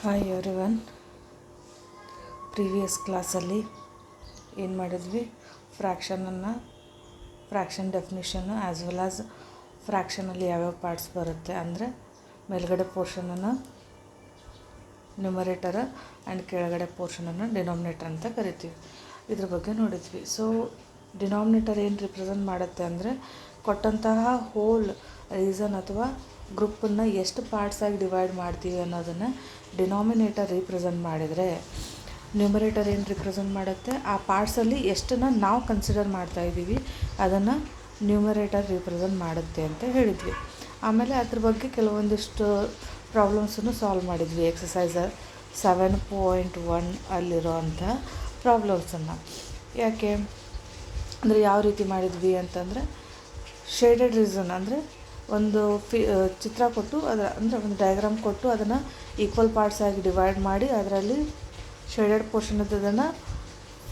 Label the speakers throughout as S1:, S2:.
S1: Hi everyone. Previous ಕ್ಲಾಸಲ್ಲಿ ಏನು ಮಾಡಿದ್ವಿ, ಫ್ರ್ಯಾಕ್ಷನ್ ಡೆಫಿನಿಷನ್ನು ಆ್ಯಸ್ ವೆಲ್ ಆಸ್ ಫ್ರ್ಯಾಕ್ಷನಲ್ಲಿ ಯಾವ್ಯಾವ ಪಾರ್ಟ್ಸ್ ಬರುತ್ತೆ ಅಂದರೆ ಮೇಲ್ಗಡೆ ಪೋರ್ಷನನ್ನು ನ್ಯೂಮರೇಟರ್ ಆ್ಯಂಡ್ ಕೆಳಗಡೆ ಪೋರ್ಷನನ್ನು ಡಿನಾಮಿನೇಟರ್ ಅಂತ ಕರಿತೀವಿ. ಇದ್ರ ಬಗ್ಗೆ ನೋಡಿದ್ವಿ. ಸೊ ಡಿನಾಮಿನೇಟರ್ ಏನು ರಿಪ್ರೆಸೆಂಟ್ ಮಾಡುತ್ತೆ ಅಂದರೆ ಕೊಟ್ಟಂತಹ ಹೋಲ್ ರೀಸನ್ ಅಥವಾ ಗ್ರೂಪನ್ನು ಎಷ್ಟು ಪಾರ್ಟ್ಸಾಗಿ ಡಿವೈಡ್ ಮಾಡ್ತೀವಿ ಅನ್ನೋದನ್ನು ಡಿನಾಮಿನೇಟರ್ ರಿಪ್ರೆಸೆಂಟ್ ಮಾಡಿದರೆ, ನ್ಯೂಮರೇಟರ್ ಏನು ರಿಪ್ರೆಸೆಂಟ್ ಮಾಡುತ್ತೆ ಆ ಪಾರ್ಟ್ಸಲ್ಲಿ ಎಷ್ಟನ್ನು ನಾವು ಕನ್ಸಿಡರ್ ಮಾಡ್ತಾಯಿದ್ದೀವಿ ಅದನ್ನು ನ್ಯೂಮರೇಟರ್ ರಿಪ್ರೆಸೆಂಟ್ ಮಾಡುತ್ತೆ ಅಂತ ಹೇಳಿದ್ವಿ. ಆಮೇಲೆ ಅದ್ರ ಬಗ್ಗೆ ಕೆಲವೊಂದಿಷ್ಟು ಪ್ರಾಬ್ಲಮ್ಸನ್ನು ಸಾಲ್ವ್ ಮಾಡಿದ್ವಿ. ಎಕ್ಸಸೈಸ್ 7.1 ಅಲ್ಲಿರೋ ಅಂಥ ಪ್ರಾಬ್ಲಮ್ಸನ್ನು. ಯಾಕೆ ಅಂದರೆ ಯಾವ ರೀತಿ ಮಾಡಿದ್ವಿ ಅಂತಂದರೆ, ಶೇಡೆಡ್ ರೀಸನ್ ಅಂದರೆ ಒಂದು ಚಿತ್ರ ಕೊಟ್ಟು ಅಂದರೆ ಒಂದು ಡಯಾಗ್ರಾಮ್ ಕೊಟ್ಟು ಅದನ್ನು ಈಕ್ವಲ್ ಪಾರ್ಟ್ಸ್ ಆಗಿ ಡಿವೈಡ್ ಮಾಡಿ ಅದರಲ್ಲಿ ಶೇಡೆಡ್ ಪೋರ್ಷನ್ ಇದ್ದದನ್ನು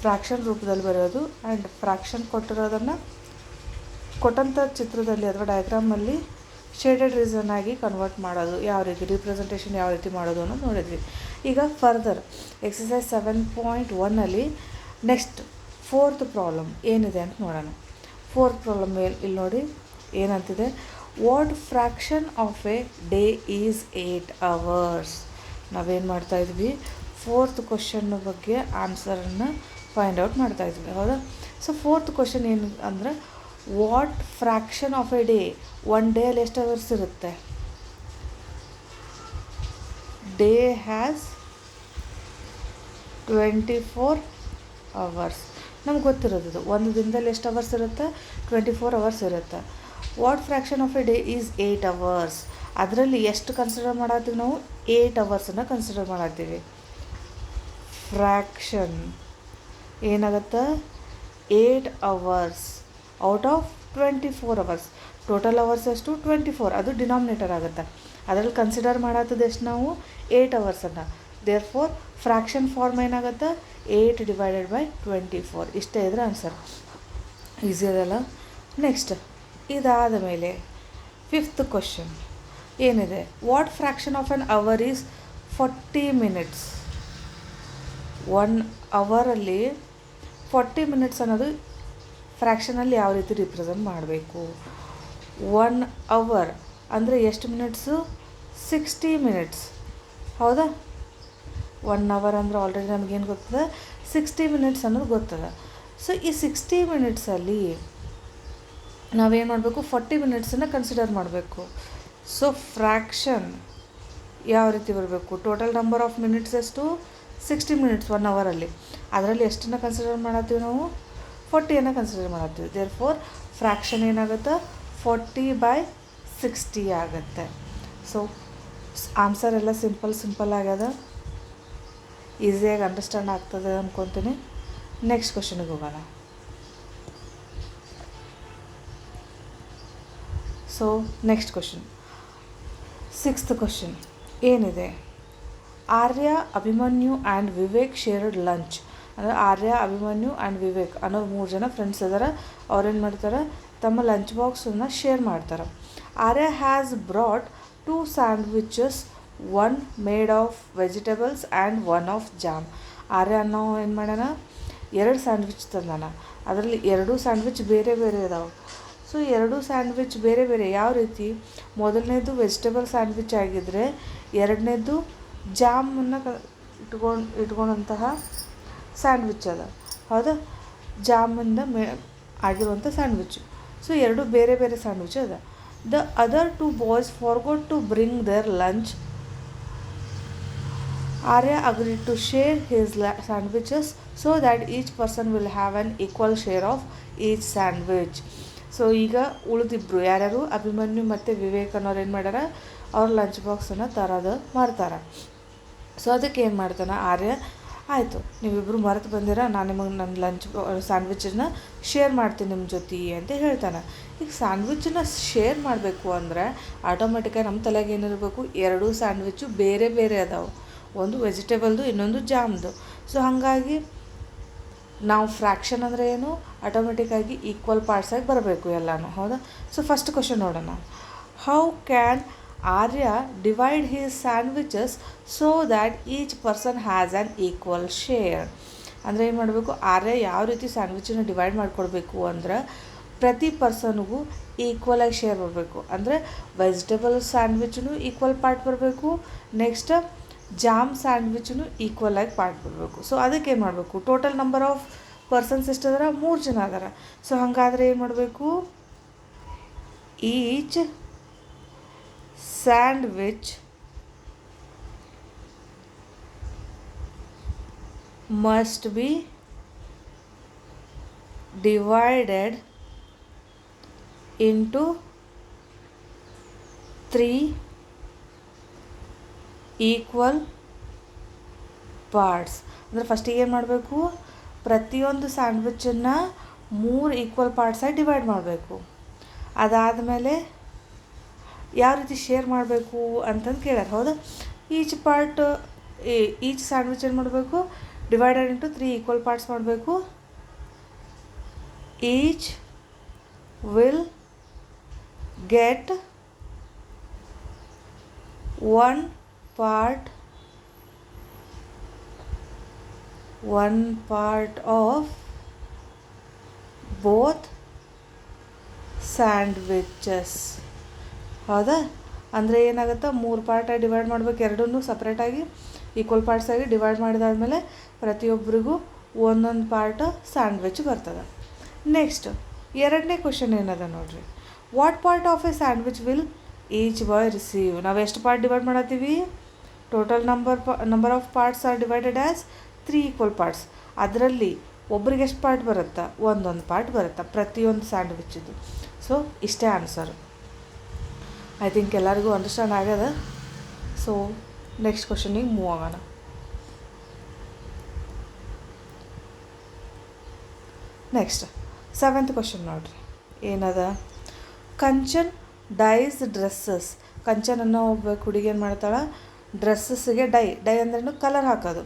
S1: ಫ್ರ್ಯಾಕ್ಷನ್ ರೂಪದಲ್ಲಿ ಬರೆಯೋದು, ಆ್ಯಂಡ್ ಫ್ರ್ಯಾಕ್ಷನ್ ಕೊಟ್ಟಿರೋದನ್ನು ಕೊಟ್ಟಂಥ ಚಿತ್ರದಲ್ಲಿ ಅಥವಾ ಡಯಾಗ್ರಾಮಲ್ಲಿ ಶೇಡೆಡ್ ರೀಸನ್ ಆಗಿ ಕನ್ವರ್ಟ್ ಮಾಡೋದು, ಯಾವ ರೀತಿ ರಿಪ್ರೆಸೆಂಟೇಷನ್ ಯಾವ ರೀತಿ ಮಾಡೋದು ಅನ್ನೋದು ನೋಡಿದ್ವಿ. ಈಗ further exercise 7.1 next 4th problem ಏನಿದೆ ಅಂತ ನೋಡೋಣ. 4th ಪ್ರಾಬ್ಲಮ್ ಇಲ್ಲಿ ನೋಡಿ ಏನಂತಿದೆ, what fraction of a day is 8 hours. ನಾವೇನು ಮಾಡ್ತಾಯಿದ್ವಿ, 4th ಕ್ವಶನ್ ಬಗ್ಗೆ ಆನ್ಸರನ್ನು ಫೈಂಡ್ ಔಟ್ ಮಾಡ್ತಾಯಿದ್ವಿ, ಹೌದಾ? ಸೊ 4th ಕ್ವಶನ್ ಏನು ಅಂದರೆ, what fraction of a day, one ಡೇಯಲ್ಲಿ ಎಷ್ಟು ಅವರ್ಸ್ ಇರುತ್ತೆ? Day has 24 hours. ನಮ್ಗೆ ಗೊತ್ತಿರೋದು ಒಂದು ದಿನದಲ್ಲಿ ಎಷ್ಟು ಅವರ್ಸ್ ಇರುತ್ತೆ, 24 hours ಇರುತ್ತೆ. What fraction of a day is 8 hours. ಅದರಲ್ಲಿ ಎಷ್ಟು ಕನ್ಸಿಡರ್ ಮಾಡತ್ತೀವಿ ನಾವು, 8 hours ಕನ್ಸಿಡರ್ ಮಾಡತ್ತೀವಿ. ಫ್ರ್ಯಾಕ್ಷನ್ ಏನಾಗುತ್ತೆ, 8 hours out of 24 hours. Total hours ಎಷ್ಟು, 24. ಅದು ಡಿನಾಮಿನೇಟರ್ ಆಗುತ್ತೆ. ಅದರಲ್ಲಿ ಕನ್ಸಿಡರ್ ಮಾಡತ್ತದ ಎಷ್ಟು ನಾವು, 8 hours. Therefore fraction form ಏನಾಗುತ್ತೆ, 8 ಡಿವೈಡೆಡ್ ಬೈ 24. ಇಷ್ಟೇ ಇದ್ರೆ ಆನ್ಸರ್. ಈಸಿ ಅದಲ್ಲ. ನೆಕ್ಸ್ಟ್ ಇದಾದ ಮೇಲೆ 5th ಕ್ವಶನ್ ಏನಿದೆ, what fraction of an hour is 40 minutes. 1 ಅವರಲ್ಲಿ 40 minutes ಅನ್ನೋದು ಫ್ರ್ಯಾಕ್ಷನಲ್ಲಿ ಯಾವ ರೀತಿ ರಿಪ್ರೆಸೆಂಟ್ ಮಾಡಬೇಕು? 1 hour ಅಂದರೆ ಎಷ್ಟು ಮಿನಿಟ್ಸು, 60 minutes, ಹೌದಾ? 1 hour ಅಂದರೆ ಆಲ್ರೆಡಿ ನಮಗೇನು ಗೊತ್ತದ, 60 minutes ಅನ್ನೋದು ಗೊತ್ತದ. ಸೊ ಈ 60 minutesಲ್ಲಿ ನಾವೇನು ಮಾಡಬೇಕು, 40 minutesನ್ನು ಕನ್ಸಿಡರ್ ಮಾಡಬೇಕು. ಸೊ ಫ್ರ್ಯಾಕ್ಷನ್ ಯಾವ ರೀತಿ ಬರಬೇಕು, ಟೋಟಲ್ ನಂಬರ್ ಆಫ್ ಮಿನಿಟ್ಸ್ ಎಷ್ಟು, 60 minutes 1 ಅವರಲ್ಲಿ. ಅದರಲ್ಲಿ ಎಷ್ಟನ್ನು ಕನ್ಸಿಡರ್ ಮಾಡತ್ತೀವಿ ನಾವು, 40 ಕನ್ಸಿಡರ್ ಮಾಡತ್ತೀವಿ. ದೇರ್ ಫೋರ್ ಫ್ರ್ಯಾಕ್ಷನ್ ಏನಾಗುತ್ತೆ, 40/60 ಆಗುತ್ತೆ. ಸೊ ಆನ್ಸರ್ ಎಲ್ಲ ಸಿಂಪಲ್ ಆಗ್ಯದ, ಈಸಿಯಾಗಿ ಅಂಡರ್ಸ್ಟ್ಯಾಂಡ್ ಆಗ್ತದೆ ಅಂದ್ಕೊತೀನಿ. ನೆಕ್ಸ್ಟ್ ಕ್ವಶನಿಗೆ ಹೋಗೋಣ. So next question 6th question ಏನಿದೆ, Arya, Abhimanyu and Vivek shared lunch. ಅಂದರೆ ಆರ್ಯ, ಅಭಿಮನ್ಯು ಆ್ಯಂಡ್ ವಿವೇಕ್ ಅನ್ನೋ 3 ಜನ ಫ್ರೆಂಡ್ಸ್ ಇದ್ದಾರೆ. ಅವ್ರೇನು ಮಾಡ್ತಾರೆ, ತಮ್ಮ ಲಂಚ್ ಬಾಕ್ಸನ್ನು ಶೇರ್ ಮಾಡ್ತಾರೆ. Arya has brought 2 sandwiches, 1 made of vegetables and 1 of jam. Arya ಅನ್ನೋ ಏನು ಮಾಡ್ಯಾನ, 2 ಸ್ಯಾಂಡ್ವಿಚ್ ತಂದಾನ. ಅದರಲ್ಲಿ 2 ಸ್ಯಾಂಡ್ವಿಚ್ ಬೇರೆ ಬೇರೆ ಇದಾವೆ. ಸೊ 2 ಸ್ಯಾಂಡ್ವಿಚ್ ಬೇರೆ ಬೇರೆ ಯಾವ ರೀತಿ, ಮೊದಲನೇದು ವೆಜಿಟೇಬಲ್ ಸ್ಯಾಂಡ್ವಿಚ್ ಆಗಿದ್ದರೆ ಎರಡನೇದು ಜಾಮನ್ನು ಇಟ್ಕೊಂಡಂತಹ ಸ್ಯಾಂಡ್ವಿಚ್ ಅದ, ಹೌದಾ? ಜಾಮಿಂದ ಆಗಿರುವಂಥ ಸ್ಯಾಂಡ್ವಿಚ್. ಸೊ 2 ಬೇರೆ ಬೇರೆ ಸ್ಯಾಂಡ್ವಿಚ್ ಅದ. The other 2 boys forgot to bring their lunch. Arya agreed to share his sandwiches so that each person will have an equal share of each sandwich. So ಈಗ ಉಳಿದಿಬ್ಬರು ಯಾರ್ಯಾರು, ಅಭಿಮನ್ಯು ಮತ್ತು ವಿವೇಕ್ ಅನ್ನೋರು ಏನು ಮಾಡ್ಯಾರ, ಅವ್ರ ಲಂಚ್ ಬಾಕ್ಸನ್ನು ತರೋದು ಮಾಡ್ತಾರೆ. ಸೊ ಅದಕ್ಕೆ ಏನು ಮಾಡ್ತಾನೆ ಆರ್ಯ, ಆಯಿತು ನೀವಿಬ್ಬರು ಮರೆತು ಬಂದಿರ, ನಾನು ನಿಮಗೆ ನನ್ನ ಲಂಚ್ ಸ್ಯಾಂಡ್ವಿಚನ್ನು ಶೇರ್ ಮಾಡ್ತೀನಿ ನಿಮ್ಮ ಜೊತೆ ಅಂತ ಹೇಳ್ತಾನೆ. ಈಗ ಸ್ಯಾಂಡ್ವಿಚನ್ನು ಶೇರ್ ಮಾಡಬೇಕು ಅಂದರೆ ಆಟೋಮೆಟಿಕಾಗಿ ನಮ್ಮ ತಲೆಗೆ ಏನಿರಬೇಕು, 2 ಸ್ಯಾಂಡ್ವಿಚ್ಚು ಬೇರೆ ಬೇರೆ ಅದಾವೆ, ಒಂದು ವೆಜಿಟೇಬಲ್ದು ಇನ್ನೊಂದು ಜಾಮ್ದು. ಸೊ ಹಾಗಾಗಿ ನಾವು ಫ್ರ್ಯಾಕ್ಷನ್ ಅಂದರೆ ಏನು, ಆಟೋಮೆಟಿಕ್ಕಾಗಿ ಈಕ್ವಲ್ ಪಾರ್ಟ್ಸಾಗಿ ಬರಬೇಕು ಎಲ್ಲನೂ, ಹೌದಾ? ಸೊ ಫಸ್ಟ್ ಕ್ವಶನ್ ನೋಡೋಣ. How can Arya divide his sandwiches so that each person has an equal share. ಅಂದರೆ ಏನು ಮಾಡಬೇಕು, ಆರ್ಯ ಯಾವ ರೀತಿ ಸ್ಯಾಂಡ್ವಿಚನ್ನು ಡಿವೈಡ್ ಮಾಡಿಕೊಡ್ಬೇಕು ಅಂದ್ರೆ ಪ್ರತಿ ಪರ್ಸನ್ಗೂ ಈಕ್ವಲಾಗಿ ಶೇರ್ ಬರಬೇಕು. ಅಂದರೆ ವೆಜಿಟೇಬಲ್ ಸ್ಯಾಂಡ್ವಿಚ್ನು ಈಕ್ವಲ್ ಪಾರ್ಟ್ ಬರಬೇಕು, ನೆಕ್ಸ್ಟ್ ಜಾಮ್ ಸ್ಯಾಂಡ್ವಿಚ್ನು ಈಕ್ವಲಾಗಿ ಪಾರ್ಟ್ ಬರಬೇಕು. ಸೊ ಅದಕ್ಕೆ ಏನು ಮಾಡಬೇಕು, ಟೋಟಲ್ ನಂಬರ್ ಆಫ್ ಪರ್ಸನ್ಸ್ ಎಷ್ಟು ಅದಾರ, 3 ಜನ ಅದಾರ. ಸೊ ಹಾಗಾದರೆ ಏನು ಮಾಡಬೇಕು, each sandwich must be divided into 3 equal parts. ಅಂದರೆ ಫಸ್ಟಿಗೆ ಏನು ಮಾಡಬೇಕು, ಪ್ರತಿಯೊಂದು ಸ್ಯಾಂಡ್ವಿಚನ್ನು 3 ಈಕ್ವಲ್ ಪಾರ್ಟ್ಸಾಗಿ ಡಿವೈಡ್ ಮಾಡಬೇಕು. ಅದಾದಮೇಲೆ ಯಾವ ರೀತಿ ಶೇರ್ ಮಾಡಬೇಕು ಅಂತಂದು ಕೇಳ್ಯಾರ, ಹೌದಾ. ಈಚ್ ಸ್ಯಾಂಡ್ವಿಚ್ ಏನು ಮಾಡಬೇಕು, ಡಿವೈಡೆಡ್ ಇಂಟು 3 ಈಕ್ವಲ್ ಪಾರ್ಟ್ಸ್ ಮಾಡಬೇಕು. Each will get 1 part of both sandwiches. ಹೌದಾ. ಅಂದರೆ ಏನಾಗುತ್ತೆ, 3 ಪಾರ್ಟಾಗಿ ಡಿವೈಡ್ ಮಾಡಬೇಕು, ಎರಡನ್ನೂ ಸಪ್ರೇಟಾಗಿ ಈಕ್ವಲ್ ಪಾರ್ಟ್ಸಾಗಿ ಡಿವೈಡ್ ಮಾಡಿದಾದ್ಮೇಲೆ ಪ್ರತಿಯೊಬ್ಬರಿಗೂ ಒಂದೊಂದು ಪಾರ್ಟ್ ಸ್ಯಾಂಡ್ವಿಚ್ ಬರ್ತದೆ. ನೆಕ್ಸ್ಟ್ ಎರಡನೇ ಕ್ವಶನ್ ಏನದ ನೋಡ್ರಿ, what part of a sandwich will each boy receive. ನಾವು ಎಷ್ಟು ಪಾರ್ಟ್ ಡಿವೈಡ್ ಮಾಡತ್ತೀವಿ, total number of parts are divided as 3 equal parts. ಅದರಲ್ಲಿ ಒಬ್ರಿಗೆ ಎಷ್ಟು ಪಾರ್ಟ್ ಬರುತ್ತಾ, ಒಂದೊಂದು ಪಾರ್ಟ್ ಬರುತ್ತಾ ಪ್ರತಿಯೊಂದು ಸ್ಯಾಂಡ್ವಿಚ್ದು. ಸೊ ಇಷ್ಟೇ ಆನ್ಸರ್. ಐ ಥಿಂಕ್ ಎಲ್ಲರಿಗೂ ಅಂಡರ್ಸ್ಟ್ಯಾಂಡ್ ಆಗ್ಯದ. ಸೊ ನೆಕ್ಸ್ಟ್ ಕ್ವಶನಿಗೆ ಮೂವ್ ಆಗೋಣ. ನೆಕ್ಸ್ಟ್ 7th ಕ್ವಶನ್ ನೋಡ್ರಿ, ಏನದ, ಕಂಚನ್ ಡೈಸ್ ಡ್ರೆಸ್ಸಸ್. ಕಂಚನ್ ಅನ್ನೋ ಒಬ್ಬ ಹುಡುಗಿ ಏನು ಮಾಡ್ತಾಳೆ, ಡ್ರೆಸ್ಸಸ್ಗೆ ಡೈ ಅಂದ್ರೂ ಕಲರ್ ಹಾಕೋದು,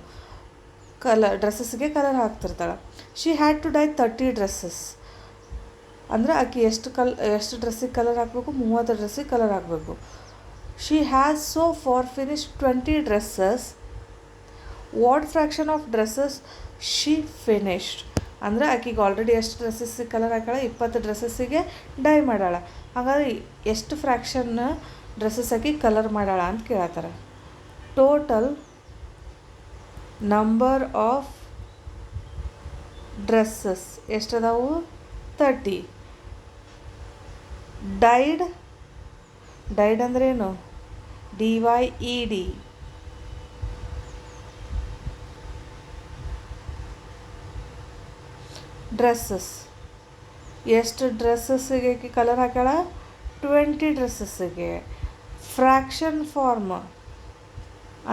S1: ಡ್ರೆಸ್ಸಸ್ಗೆ ಕಲರ್ ಹಾಕ್ತಿರ್ತಾಳೆ. She had to dye 30 dresses. ಅಂದರೆ ಆಕೆ ಎಷ್ಟು ಡ್ರೆಸ್ಸಿಗೆ ಕಲರ್ ಹಾಕಬೇಕು, 30 ಡ್ರೆಸ್ಸಿಗೆ ಕಲರ್ ಹಾಕಬೇಕು. She has so far finished 20 dresses. What fraction of dresses she finished. ಅಂದರೆ ಆಕೆಗೆ ಆಲ್ರೆಡಿ ಎಷ್ಟು ಡ್ರೆಸ್ಸಸ್ಸಿಗೆ ಕಲರ್ ಹಾಕಾಳ, 20 ಡ್ರೆಸ್ಸಸ್ಸಿಗೆ ಡೈ ಮಾಡಾಳ. ಹಾಗಾದ್ರೆ ಎಷ್ಟು ಫ್ರ್ಯಾಕ್ಷನ್ ಡ್ರೆಸ್ಸಸ್ ಹಾಕಿ ಕಲರ್ ಮಾಡಾಳ ಅಂತ ಕೇಳತ್ತಾರೆ. ಟೋಟಲ್ ನಂಬರ್ ಆಫ್ ಡ್ರೆಸ್ಸಸ್ ಎಷ್ಟದಾವು, 30. ಡೈಡ್ ಅಂದ್ರೇನು, DYED. ಡ್ರೆಸ್ಸಸ್ ಎಷ್ಟು ಡ್ರೆಸ್ಸಸ್ಸಿಗೆ ಕಲರ್ ಹಾಕ್ಯಾಳ, 20 ಡ್ರೆಸ್ಸಸ್ಸಿಗೆ. ಫ್ರ್ಯಾಕ್ಷನ್ ಫಾರ್ಮ್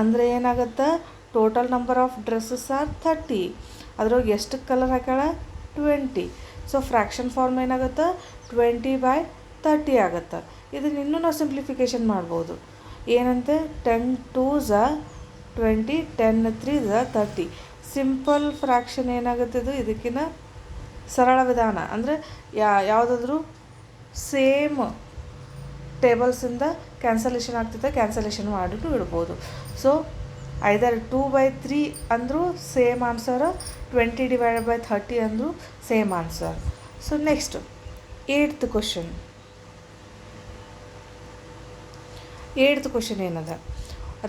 S1: ಅಂದರೆ ಏನಾಗುತ್ತೆ, total number of dresses are 30, ಅದ್ರೊಳಗೆ ಎಷ್ಟು ಕಲರ್ ಹಾಕ್ಯಾಳ, 20. ಸೊ ಫ್ರ್ಯಾಕ್ಷನ್ ಫಾರ್ಮ್ ಏನಾಗುತ್ತೆ, 20/30 ಆಗುತ್ತೆ. ಇದನ್ನು ಇನ್ನೂ ನಾವು ಸಿಂಪ್ಲಿಫಿಕೇಷನ್ ಮಾಡ್ಬೋದು. ಏನಂತೆ, 10 2s 20, 10 3s 30. ಸಿಂಪಲ್ ಫ್ರ್ಯಾಕ್ಷನ್ ಏನಾಗುತ್ತೆ, ಇದಕ್ಕಿಂತ ಸರಳ ವಿಧಾನ. ಅಂದರೆ ಯಾವುದಾದ್ರೂ ಸೇಮ್ ಟೇಬಲ್ಸಿಂದ ಕ್ಯಾನ್ಸಲೇಷನ್ ಆಗ್ತಿದ್ದ ಕ್ಯಾನ್ಸಲೇಷನ್ ಮಾಡಿಬಿಟ್ಟು ಇಡ್ಬೋದು. ಸೊ ಐದರ್ 2/3 ಅಂದರೂ ಸೇಮ್ ಆನ್ಸರ್, 20/30 ಅಂದರೂ same answer. So next 8th question. 8th question ಏನದ,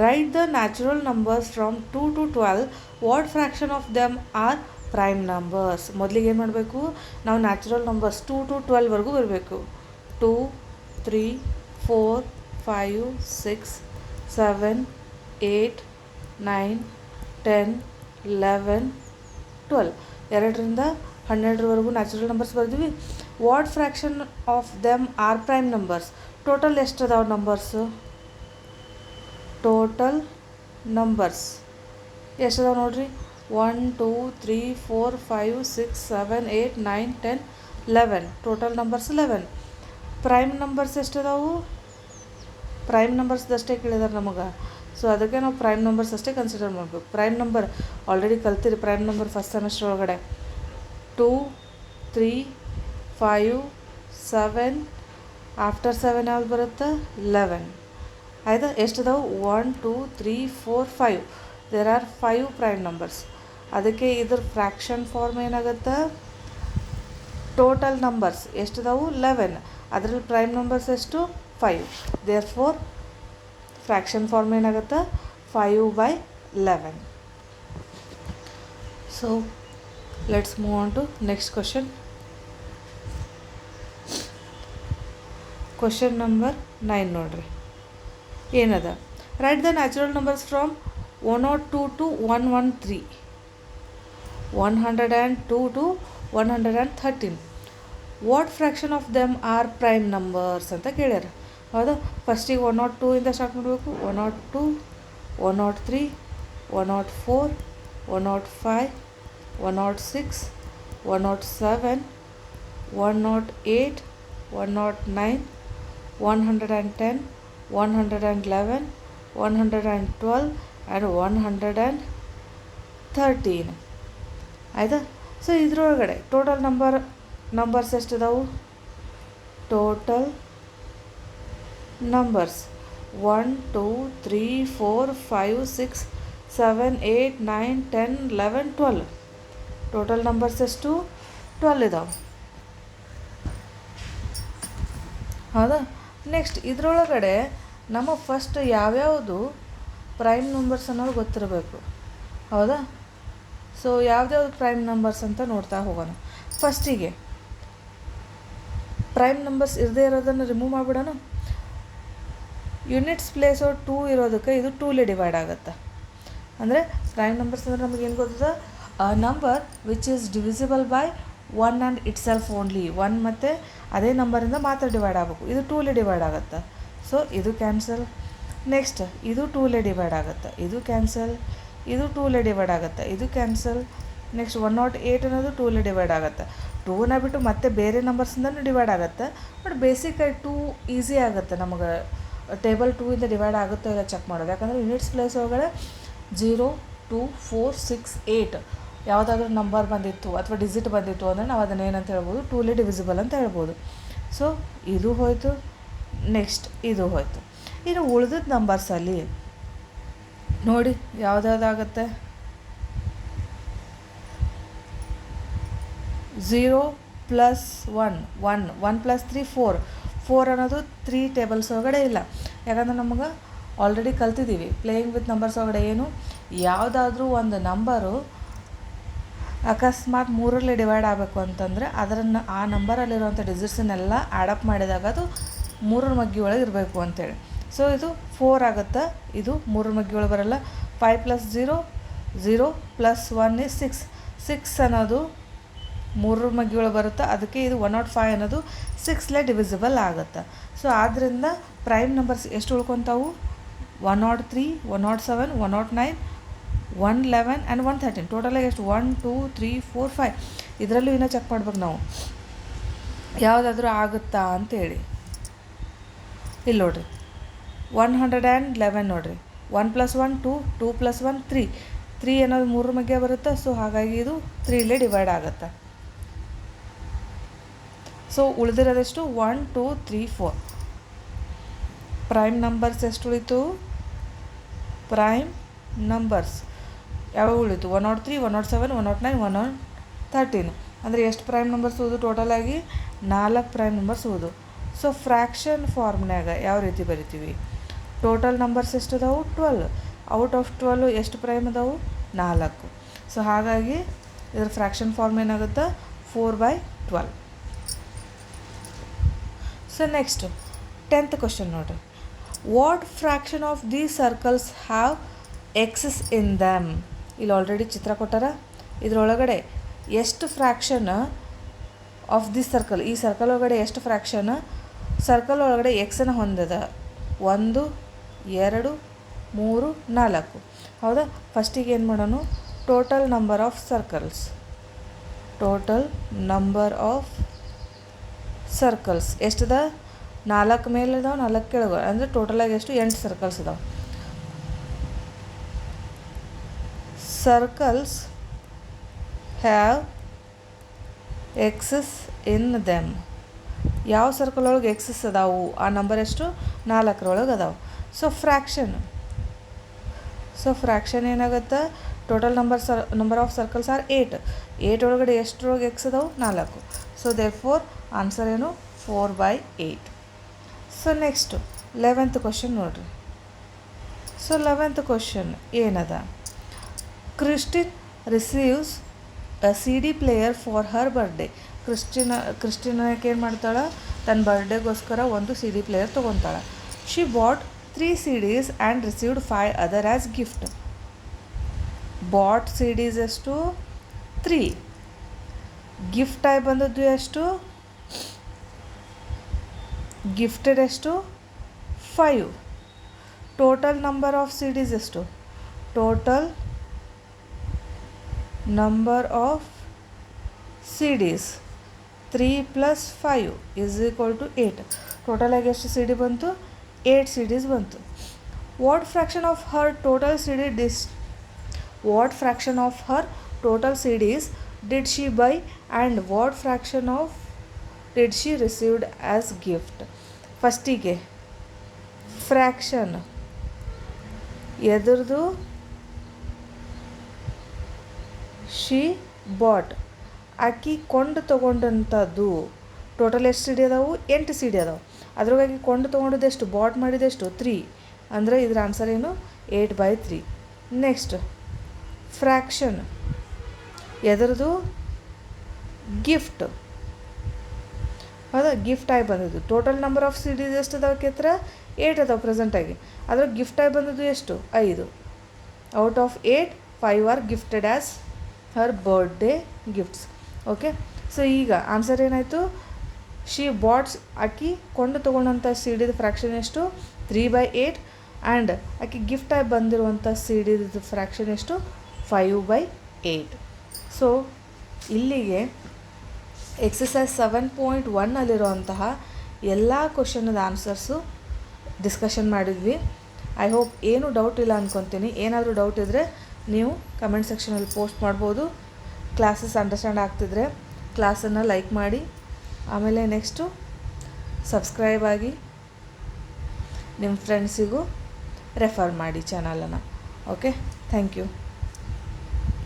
S1: write the natural numbers from 2 to 12. What fraction of them are prime numbers. ಮೊದಲಿಗೆ ಏನು ಮಾಡಬೇಕು, ನಾವು ನ್ಯಾಚುರಲ್ ನಂಬರ್ಸ್ 2 to 12ವರೆಗೂ ಬರಬೇಕು. 2 3 4 5 6 7 8 9 10 11 12. 2ರಿಂದ 12ವರೆಗೂ ನ್ಯಾಚುರಲ್ ನಂಬರ್ಸ್ ಬರ್ತೀವಿ. What fraction of them are prime numbers. Total ಎಷ್ಟು ಅದಾವ numbers, total numbers ಎಷ್ಟು ಅದಾವೆ ನೋಡ್ರಿ, 1 2 3 4 5 6 7 8 9 10 11. Total numbers 11. ಪ್ರೈಮ್ ನಂಬರ್ಸ್ ಎಷ್ಟು ಅದಾವು, ಪ್ರೈಮ್ ನಂಬರ್ಸ್ದಷ್ಟೇ ಕೇಳಿದಾರೆ ನಮಗೆ. ಸೊ ಅದಕ್ಕೆ ನಾವು ಪ್ರೈಮ್ ನಂಬರ್ಸ್ ಅಷ್ಟೇ ಕನ್ಸಿಡರ್ ಮಾಡಬೇಕು. ಪ್ರೈಮ್ ನಂಬರ್ ಆಲ್ರೆಡಿ ಕಲ್ತಿರಿ, ಪ್ರೈಮ್ ನಂಬರ್ ಫಸ್ಟ್ ಸೆಮಿಸ್ಟರ್ ಒಳಗಡೆ 2 3 5 7. ಆಫ್ಟರ್ 7 ಯಾವ್ದು ಬರುತ್ತೆ, 11. ಆಯಿತಾ. ಎಷ್ಟದಾವು 1 2 3 4 5. There are 5 prime numbers. ಅದಕ್ಕೆ ಇದ್ರ ಫ್ರ್ಯಾಕ್ಷನ್ ಫಾರ್ಮ್ ಏನಾಗುತ್ತೆ, ಟೋಟಲ್ ನಂಬರ್ಸ್ ಎಷ್ಟದಾವು 11. ಅದರಲ್ಲಿ ಪ್ರೈಮ್ ನಂಬರ್ಸ್ ಎಷ್ಟು 5. ದೇರ್ ಫೋರ್ ಫ್ರ್ಯಾಕ್ಷನ್ ಫಾರ್ಮ್ ಏನಾಗುತ್ತೆ 5/11. So let's move on to next question. Question number 9 ನೋಡ್ರಿ ಏನದ. Write the natural numbers from 102 to 113, 102 to 113. What fraction of them are prime numbers ಅಂತ ಕೇಳ್ಯಾರ. ಹೌದಾ. ಫಸ್ಟಿಗೆ 102 ಇಂದ ಸ್ಟಾರ್ಟ್ ಮಾಡಬೇಕು. 102, 103, 104, 105, 106, 107, 108, 109, 110, 111, 112 ಆ್ಯಂಡ್ 113. ಆಯಿತಾ. ಸೊ ಇದ್ರೊಳಗಡೆ ಟೋಟಲ್ ನಂಬರ್ಸ್ ಎಷ್ಟಿದಾವು, ಟೋಟಲ್ ನಂಬರ್ಸ್ 1 2 3 4 5 6 7 8 9 10 11 12. ಟೋಟಲ್ ನಂಬರ್ಸ್ ಎಷ್ಟು 12 ಇದಾವೆ. ಹೌದಾ. ನೆಕ್ಸ್ಟ್ ಇದ್ರೊಳಗಡೆ ನಮಗೆ ಫಸ್ಟ್ ಯಾವ್ಯಾವುದು ಪ್ರೈಮ್ ನಂಬರ್ಸ್ ಅನ್ನೋದು ಗೊತ್ತಿರಬೇಕು. ಹೌದಾ. ಸೊ ಯಾವ್ದ್ಯಾವ್ದು ಪ್ರೈಮ್ ನಂಬರ್ಸ್ ಅಂತ ನೋಡ್ತಾ ಹೋಗೋಣ. ಫಸ್ಟಿಗೆ ಪ್ರೈಮ್ ನಂಬರ್ಸ್ ಇರದೇ ಇರೋದನ್ನು ರಿಮೂವ್ ಮಾಡಿಬಿಡೋಣ. ಯೂನಿಟ್ಸ್ ಪ್ಲೇಸ್ 2 ಇರೋದಕ್ಕೆ ಇದು 2ಲೇ ಡಿವೈಡ್ ಆಗುತ್ತೆ. ಅಂದರೆ ಪ್ರೈಮ್ ನಂಬರ್ಸ್ ಅಂದರೆ ನಮಗೇನು ಗೊತ್ತದ, ಅ number which is divisible by 1 and it self only. 1 ಮತ್ತು ಅದೇ ನಂಬರಿಂದ ಮಾತ್ರ ಡಿವೈಡ್ ಆಗಬೇಕು. ಇದು 2ಲೇ ಡಿವೈಡ್ ಆಗುತ್ತೆ. ಸೊ ಇದು ಕ್ಯಾನ್ಸಲ್. ನೆಕ್ಸ್ಟ್ ಇದು 2ಲೇ ಡಿವೈಡ್ ಆಗುತ್ತೆ. ಇದು ಕ್ಯಾನ್ಸಲ್. ಇದು 2ಲೇ ಡಿವೈಡ್ ಆಗುತ್ತೆ. ಇದು ಕ್ಯಾನ್ಸಲ್. ನೆಕ್ಸ್ಟ್ 108 ಅನ್ನೋದು 2ಲೇ ಡಿವೈಡ್ ಆಗುತ್ತೆ. 2ನ ಬಿಟ್ಟು ಮತ್ತೆ ಬೇರೆ ನಂಬರ್ಸಿಂದನೂ ಡಿವೈಡ್ ಆಗುತ್ತೆ. ಬಟ್ ಬೇಸಿಕಾಗಿ 2 ಈಸಿ ಆಗುತ್ತೆ ನಮಗೆ. ಟೇಬಲ್ 2 ಇಂದ ಡಿವೈಡ್ ಆಗುತ್ತೋ ಇಲ್ಲ ಚೆಕ್ ಮಾಡೋದು. ಯಾಕಂದರೆ ಯೂನಿಟ್ಸ್ ಪ್ಲೇಸ್ ಒಳಗಡೆ 0 2 4 6 8 ಯಾವುದಾದ್ರೂ ನಂಬರ್ ಬಂದಿತ್ತು ಅಥವಾ ಡಿಜಿಟ್ ಬಂದಿತ್ತು ಅಂದರೆ ನಾವು ಅದನ್ನು ಏನಂತ ಹೇಳ್ಬೋದು, 2ಲೇ ಡಿವಿಸಿಬಲ್ ಅಂತ ಹೇಳ್ಬೋದು. ಸೊ ಇದು ಹೋಯಿತು. ನೆಕ್ಸ್ಟ್ ಇದು ಹೋಯಿತು. ಇನ್ನು ಉಳಿದಿದ್ದ ನಂಬರ್ಸಲ್ಲಿ ನೋಡಿ ಯಾವುದಾಗುತ್ತೆ. 0 + 1 1 1 + 3 4 4 ಅನ್ನೋದು 3 ಟೇಬಲ್ಸ್ ಒಳಗಡೆ ಇಲ್ಲ. ಯಾಕಂದ್ರೆ ನಮಗೆ ಆಲ್ರೆಡಿ ಕಲ್ತಿದ್ದೀವಿ ಪ್ಲೇಯಿಂಗ್ ವಿತ್ ನಂಬರ್ಸ್ ಒಳಗಡೆ ಏನು, ಯಾವುದಾದ್ರೂ ಒಂದು ನಂಬರು ಅಕಸ್ಮಾತ್ 3ರಲ್ಲೇ ಡಿವೈಡ್ ಆಗಬೇಕು ಅಂತಂದರೆ ಅದನ್ನು ಆ ನಂಬರಲ್ಲಿರುವಂಥ ಡಿಜಿಟ್ಸನ್ನೆಲ್ಲ ಆ್ಯಡಪ್ ಮಾಡಿದಾಗ ಅದು 3ರ ಮಗ್ಗಿ ಒಳಗೆ ಇರಬೇಕು ಅಂತೇಳಿ. ಸೊ ಇದು 4 ಆಗುತ್ತೆ. ಇದು 3ರ ಮಗ್ಗಿ ಒಳಗೆ ಬರಲ್ಲ. 5 + 0 0 + 1 is 6. 6 ಅನ್ನೋದು 3ರ ಮಗ್ಗಿ ಒಳಗೆ ಬರುತ್ತೆ. ಅದಕ್ಕೆ ಇದು 105 ಅನ್ನೋದು 6ಲೇ ಡಿವಿಸಿಬಲ್ ಆಗುತ್ತೆ. ಸೊ ಆದ್ದರಿಂದ ಪ್ರೈಮ್ ನಂಬರ್ಸ್ ಎಷ್ಟು ಉಳ್ಕೊತಾವು, 103, 107, 109, 111 ಆ್ಯಂಡ್ 113. ಟೋಟಲಾಗಿ ಎಷ್ಟು 1 2 3 4 5. ಇದರಲ್ಲೂ ಇನ್ನೂ ಚೆಕ್ ಮಾಡ್ಬೇಕು ನಾವು ಯಾವುದಾದ್ರೂ ಆಗುತ್ತಾ ಅಂತೇಳಿ. ಇಲ್ಲಿ ನೋಡಿರಿ 111 ನೋಡಿರಿ. 1 + 1 2, 2 + 1 3. 3 ಅನ್ನೋದು 3ರ ಮಧ್ಯೆ ಬರುತ್ತೆ. ಸೊ ಹಾಗಾಗಿ ಇದು 3ಲೇ ಡಿವೈಡ್ ಆಗುತ್ತೆ. ಸೊ ಉಳಿದಿರೋದೆಷ್ಟು 1 2 3 4. ಪ್ರೈಮ್ ನಂಬರ್ಸ್ ಎಷ್ಟು ಉಳಿತು, ಪ್ರೈಮ್ ನಂಬರ್ಸ್ ಯಾವ ಉಳಿತು 103, 107, 109, 113. ಅಂದರೆ ಎಷ್ಟು ಪ್ರೈಮ್ ನಂಬರ್ಸ್ ಉಳಿದು, ಟೋಟಲಾಗಿ 4 ಪ್ರೈಮ್ ನಂಬರ್ಸ್ ಉಳಿದು. ಸೊ ಫ್ರ್ಯಾಕ್ಷನ್ ಫಾರ್ಮ್ನಾಗ ಯಾವ ರೀತಿ ಬರಿತೀವಿ, ಟೋಟಲ್ ನಂಬರ್ಸ್ ಎಷ್ಟು ಅದಾವು 12. ಔಟ್ ಆಫ್ 12 ಎಷ್ಟು ಪ್ರೈಮ್ ಅದಾವು 4. ಸೊ ಹಾಗಾಗಿ ಇದರ ಫ್ರ್ಯಾಕ್ಷನ್ ಫಾರ್ಮ್ ಏನಾಗುತ್ತೆ 4/12. ಸೊ ನೆಕ್ಸ್ಟ್ 10th ಕ್ವಶನ್ ನೋಡಿರಿ. What fraction of these circles have Xs in them. ಇಲ್ಲಿ ಆಲ್ರೆಡಿ ಚಿತ್ರ ಕೊಟ್ಟಾರ. ಇದರೊಳಗಡೆ ಎಷ್ಟು ಫ್ರ್ಯಾಕ್ಷನ್ ಆಫ್ ದಿಸ್ ಸರ್ಕಲ್, ಈ ಸರ್ಕಲ್ ಒಳಗಡೆ ಎಷ್ಟು ಫ್ರ್ಯಾಕ್ಷನ್ ಸರ್ಕಲ್ ಒಳಗಡೆ ಎಕ್ಸನ್ನು ಹೊಂದಿದ, 1 2 3 4. ಹೌದಾ. ಫಸ್ಟಿಗೆ ಏನು ಮಾಡೋಣ, total number of circles. Total number of circles ಎಷ್ಟದ, 4 ಮೇಲೆ ಇದಾವೆ, 4 ಕೆಳಗೆ. ಅಂದರೆ ಟೋಟಲಾಗಿ ಎಷ್ಟು 8 ಸರ್ಕಲ್ಸ್ ಇದಾವೆ. Circles have Xs in them. ಯಾವ ಸರ್ಕಲ್ ಒಳಗೆ ಎಕ್ಸಸ್ ಅದಾವು, ಆ ನಂಬರ್ ಎಷ್ಟು 4ರೊಳಗೆ ಅದಾವೆ. ಸೊ ಫ್ರ್ಯಾಕ್ಷನ್ ಏನಾಗುತ್ತೆ, total number of circles are 8 ಒಳಗಡೆ ಎಷ್ಟರೊಳಗೆ ಎಕ್ಸ್ ಅದಾವೆ 4. ಸೊ ದೇರ್ಫೋರ್ ಆನ್ಸರ್ ಏನು 4/8. ಸೊ ನೆಕ್ಸ್ಟು 11th ಕ್ವಶನ್ ನೋಡಿರಿ. ಸೊ 11th ಕ್ವಶನ್ ಏನದ, Christine receives a CD player for her birthday. ಕ್ರಿಸ್ಟಿನಾಕೆ ಏನು ಮಾಡ್ತಾಳೆ, ತನ್ನ ಬರ್ಡೇಗೋಸ್ಕರ ಒಂದು CD ಪ್ಲೇಯರ್ ತೊಗೊತಾಳೆ. She bought 3 CDs and received 5 other as gift. Bought CDs ಎಷ್ಟು 3, ಗಿಫ್ಟ್ ಆಗಿ ಬಂದದ್ದು ಎಷ್ಟು, ಗಿಫ್ಟೆಡ್ ಎಷ್ಟು 5. ಟೋಟಲ್ ನಂಬರ್ ಆಫ್ CDs ಎಷ್ಟು, ಟೋಟಲ್ ನಂಬರ್ ಆಫ್ CDs 3 + 5 = 8. ಟೋಟಲಾಗಿ ಎಷ್ಟು CD ಬಂತು, 8 CDs ಬಂತು. What fraction of her total CDs did she by and what fraction of did she received as gift. ಫಸ್ಟಿಗೆ ಫ್ರ್ಯಾಕ್ಷನ್ ಎದ್ರದ್ದು, ಶಿ ಬಾಟ್ ಆಕಿ ಕೊಂಡು ತೊಗೊಂಡಂಥದ್ದು. Total ಎಷ್ಟು CD ಅದಾವು, 8 CD ಅದಾವೆ. ಅದ್ರೊಳಗಾಗಿ ಕೊಂಡು ತೊಗೊಂಡಿದ್ದೆಷ್ಟು, ಬಾಟ್ ಮಾಡಿದೆಷ್ಟು 3, ಅಂದರೆ ಇದ್ರ ಆನ್ಸರ್ ಏನು 8/3. ನೆಕ್ಸ್ಟ್ ಫ್ರ್ಯಾಕ್ಷನ್ ಎದ್ರದ್ದು, ಗಿಫ್ಟ್. ಹೌದಾ, ಗಿಫ್ಟ್ ಆಗಿ ಬಂದದ್ದು. ಟೋಟಲ್ ನಂಬರ್ ಆಫ್ CDs ಎಷ್ಟು ಅದಾವೆ ಕೆತ್ರ 8 ಅದಾವೆ ಪ್ರೆಸೆಂಟಾಗಿ. ಅದ್ರ ಗಿಫ್ಟ್ ಆಗಿ ಬಂದದ್ದು ಎಷ್ಟು 5. Out of 8 5 are gifted as her birthday gifts. Okay, so ಈಗ ಆನ್ಸರ್ ಏನಾಯಿತು, ಶಿ ಬಾಟ್ಸ್ ಆಕಿ ಕೊಂಡು ತೊಗೊಂಡಂಥ CDದ ಫ್ರ್ಯಾಕ್ಷನ್ ಎಷ್ಟು 3/8 ಆ್ಯಂಡ್ ಆಕಿ ಗಿಫ್ಟಾಗಿ ಬಂದಿರುವಂಥ CDದ ಫ್ರ್ಯಾಕ್ಷನ್ ಎಷ್ಟು 5/8. ಸೊ ಇಲ್ಲಿಗೆ ಎಕ್ಸಸೈಸ್ 7.1 ಎಲ್ಲ ಕ್ವಶನದ ಆನ್ಸರ್ಸು ಡಿಸ್ಕಷನ್ ಮಾಡಿದ್ವಿ. ಐ ಹೋಪ್ ಏನು ಡೌಟ್ ಇಲ್ಲ ಅಂದ್ಕೊತೀನಿ. ಏನಾದರೂ ಡೌಟ್ ಇದ್ದರೆ ನೀವು ಕಮೆಂಟ್ ಸೆಕ್ಷನಲ್ಲಿ ಪೋಸ್ಟ್ ಮಾಡ್ಬೋದು. ಕ್ಲಾಸಸ್ ಅಂಡರ್ಸ್ಟ್ಯಾಂಡ್ ಆಗ್ತಿದ್ರೆ ಕ್ಲಾಸನ್ನು ಲೈಕ್ ಮಾಡಿ, ಆಮೇಲೆ ನೆಕ್ಸ್ಟು ಸಬ್ಸ್ಕ್ರೈಬ್ ಆಗಿ ನಿಮ್ಮ ಫ್ರೆಂಡ್ಸಿಗೂ ರೆಫರ್ ಮಾಡಿ ಚಾನಲನ್ನು. Okay, thank you.